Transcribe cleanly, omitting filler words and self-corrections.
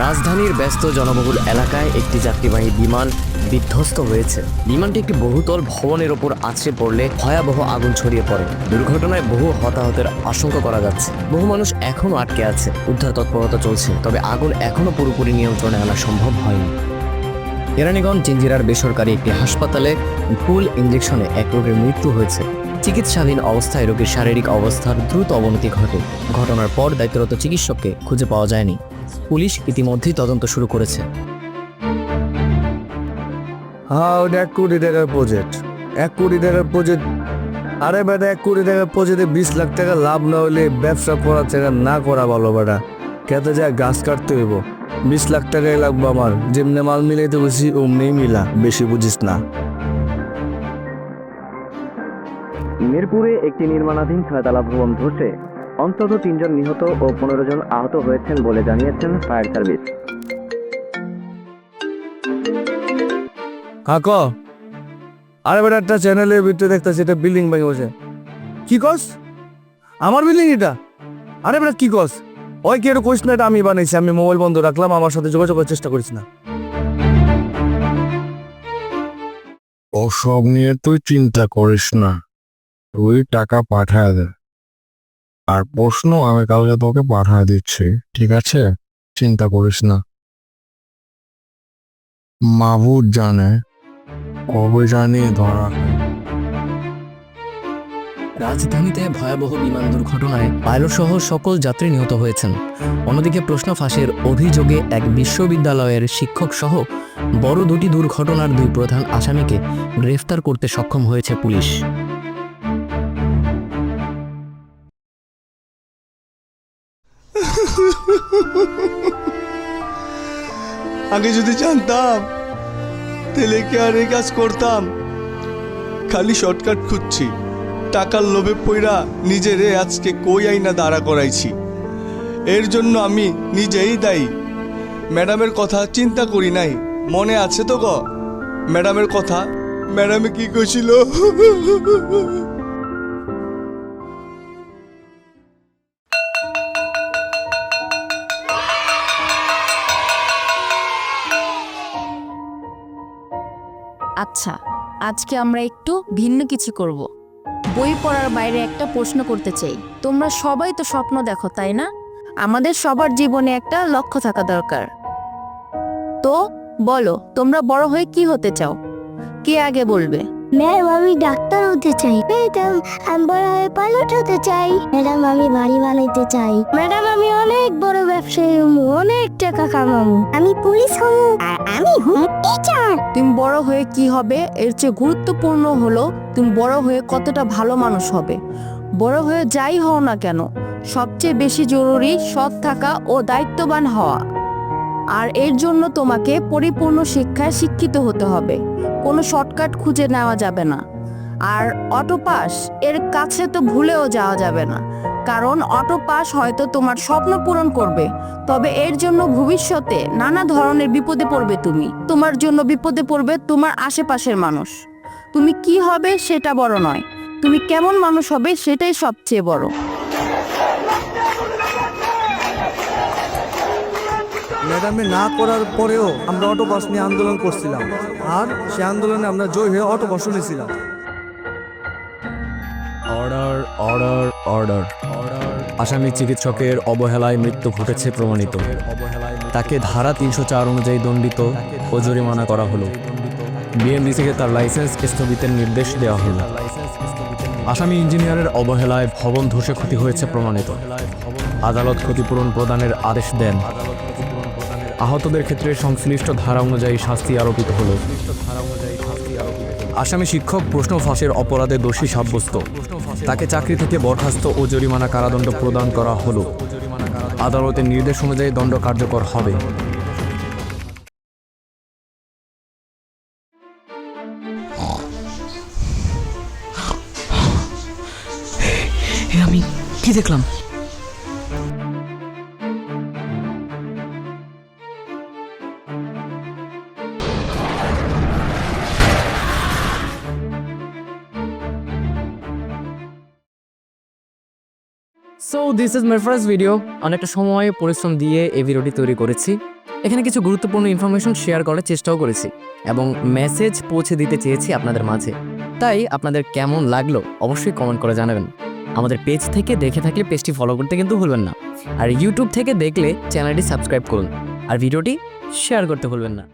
রাজধানীর ব্যস্ত জনবহুল এলাকায় একটি যাত্রীবাহী বিমান বিধ্বস্ত হয়েছে। বিমানটি একটি বহুতল ভবনের ওপর আছড়ে পড়লে ভয়াবহ আগুন ছড়িয়ে পড়ে। দুর্ঘটনায় বহু হতাহতের আশঙ্কা করা যাচ্ছে। বহু মানুষ এখনও আটকে আছে। উদ্ধার তৎপরতা চলছে, তবে আগুন এখনও পুরোপুরি নিয়ন্ত্রণে আনা সম্ভব হয়নি। কেরানীগঞ্জ জিঞ্জিরার বেসরকারি একটি হাসপাতালে ভুল ইঞ্জেকশনে এক রোগীর মৃত্যু হয়েছে। চিকিৎসাধীন অবস্থায় রোগীর শারীরিক অবস্থার দ্রুত অবনতি ঘটে। ঘটনার পর দায়িত্বরত চিকিৎসককে খুঁজে পাওয়া যায়নি। পুলিশ ইতিমধ্যেই তদন্ত শুরু করেছে। ওটা 1 কোটি টাকার প্রজেক্ট। 1 কোটি টাকার প্রজেক্ট। আরে বেটা, 1 কোটি টাকার প্রজেক্টে 20 লাখ টাকা লাভ না হলে ব্যবসা করার টাকা না করা ভালো বেটা। খেতে যায় গাছ কাটতে হইব। 20 লাখ টাকাই লাগবে আমার। যেমনি মাল মিলাইতে বসি অমনি মিলা, বেশি বুঝিস না। মিরপুরে একটি নির্মাণাধীন 6তলা ভবন ধসে অন্তত 3 জন নিহত ও 15 জন আহত হয়েছেন বলে জানিয়েছেন ফায়ার সার্ভিস। আরে বেটা, একটা চ্যানেলের ভিতরে দেখতেছি এটা বিল্ডিং ভেঙে বসে। কি কস? আমার বিল্ডিং এটা? আরে বেটা কি কস? ওই কি এটা কইস না, এটা আমি বানাইছি। আমি মোবাইল বন্ধ রাখলাম, আমার সাথে যোগাযোগ করার চেষ্টা করিস না। ওসব নিয়ে তুই চিন্তা করিস না, তুই টাকা পাঠায় দে। আর প্রশ্ন আমি কালকে তোকে পাঠায় দিচ্ছি, ঠিক আছে? চিন্তা করিস না। মাহবুব জানে কবে জানি ধরা। রাজধানীতে ভয়াবহ বিমান দুর্ঘটনায় পাইলট সহ সকল যাত্রী নিহত হয়েছেন। অন্যদিকে প্রশ্ন ফাঁসের অভিযোগে এক বিশ্ববিদ্যালয়ের শিক্ষক সহ বড় 2টি দুর্ঘটনার 2 প্রধান আসামিকে গ্রেফতার করতে সক্ষম হয়েছে পুলিশ। আগে যদি জানতাম তাহলে কি আর এই কাজ করতাম? খালি শর্টকাট খুঁজছি, টাকার লোভে পইরা নিজেরে আজকে কই আইনা দাঁড়া করাইছি। এর জন্য আমি নিজেই দায়ী। ম্যাডামের কথা চিন্তা করি নাই, মনে আছে তো গো ম্যাডামের কথা? ম্যাডামে কি কইছিল? আচ্ছা, আজকে আমরা একটু ভিন্ন কিছু করব। বই পড়ার বাইরে একটা প্রশ্ন করতে চাই। তোমরা সবাই তো স্বপ্ন দেখো, তাই না? আমাদের সবার জীবনে একটা লক্ষ্য থাকা দরকার। তো বলো, তোমরা বড় হয়ে কি হতে চাও? কে আগে বলবে? ম্যাডাম, আমি ডাক্তার হতে চাই। ম্যাডাম, আমি বড় হয়ে পাইলট হতে চাই। ম্যাডাম, আমি বাড়ি বানাইতে চাই। ম্যাডাম, আমি অনেক বড় ব্যবসায়ী হবো, অনেক টাকা কামাবো। আমি পুলিশ হবো, আর আমি হবো টিচার। তুমি বড় হয়ে কি হবে এর চেয়ে গুরুত্বপূর্ণ হলো তুমি বড় হয়ে কতটা ভালো মানুষ হবে। বড় হয়ে যাই হও না কেন, সবচেয়ে বেশি জরুরি সৎ থাকা ও দায়িত্ববান হওয়া। আর এর জন্য তোমাকে পরিপূর্ণ শিক্ষায় শিক্ষিত হতে হবে। কোনো শর্টকাট খুঁজে নেওয়া যাবে না। আর অটো পাস এর কাছে তো ভুলেও যাওয়া যাবে না, কারণ অটো পাস হয়তো তোমার স্বপ্ন পূরণ করবে, তবে এর জন্য ভবিষ্যতে নানা ধরনের বিপদে পড়বে। তোমার জন্য বিপদে পড়বে তোমার আশেপাশের মানুষ। তুমি কি হবে সেটা বড় নয়, তুমি কেমন মানুষ হবে সেটাই সবচেয়ে বড়। ম্যাডামে না করার পরেও আমরা অটো পাস নিয়ে আন্দোলন করছিলাম, আর সে আন্দোলনে আমরা জয় হয়ে অটো পাস নিয়েছিলাম। Order order order order. আসামি চিকিৎসকের অবহেলায় মৃত্যু ঘটেছে প্রমাণিত। তাকে ধারা 304 অনুযায়ী দণ্ডিত ও জরিমানা করা হলো। বিএমডিসিকে তার লাইসেন্স স্থগিতের নির্দেশ দেওয়া হলো। আসামি ইঞ্জিনিয়ারের অবহেলায় ভবন ধসে ক্ষতি হয়েছে প্রমাণিত। আদালত ক্ষতিপূরণ প্রদানের আদেশ দেন। আহতদের ক্ষেত্রে সংশ্লিষ্ট ধারা অনুযায়ী শাস্তি আরোপিত হলো। আসামি শিক্ষক প্রশ্ন ফাঁসের অপরাধে দোষী সাব্যস্ত। তাকে চাকরি থেকে বরখাস্ত ও জরিমানা কারাদণ্ড প্রদান করা হলো। আদালতের নির্দেশ অনুযায়ী দণ্ড কার্যকর হবে। আমি কি দেখলাম? So this is my first video. অনেকটা সময় পরিশ্রম দিয়ে এই ভিডিওটি তৈরি করেছি। এখানে কিছু গুরুত্বপূর্ণ ইনফরমেশন শেয়ার করার চেষ্টাও করেছি এবং মেসেজ পৌঁছে দিতে চেয়েছি আপনাদের মাঝে। তাই আপনাদের কেমন লাগলো অবশ্যই কমেন্ট করে জানাবেন। আমাদের পেজ থেকে দেখে থাকলে পেজটি ফলো করতে কিন্তু ভুলবেন না, আর ইউটিউব থেকে দেখলে চ্যানেলটি সাবস্ক্রাইব করুন আর ভিডিওটি শেয়ার করতে ভুলবেন না।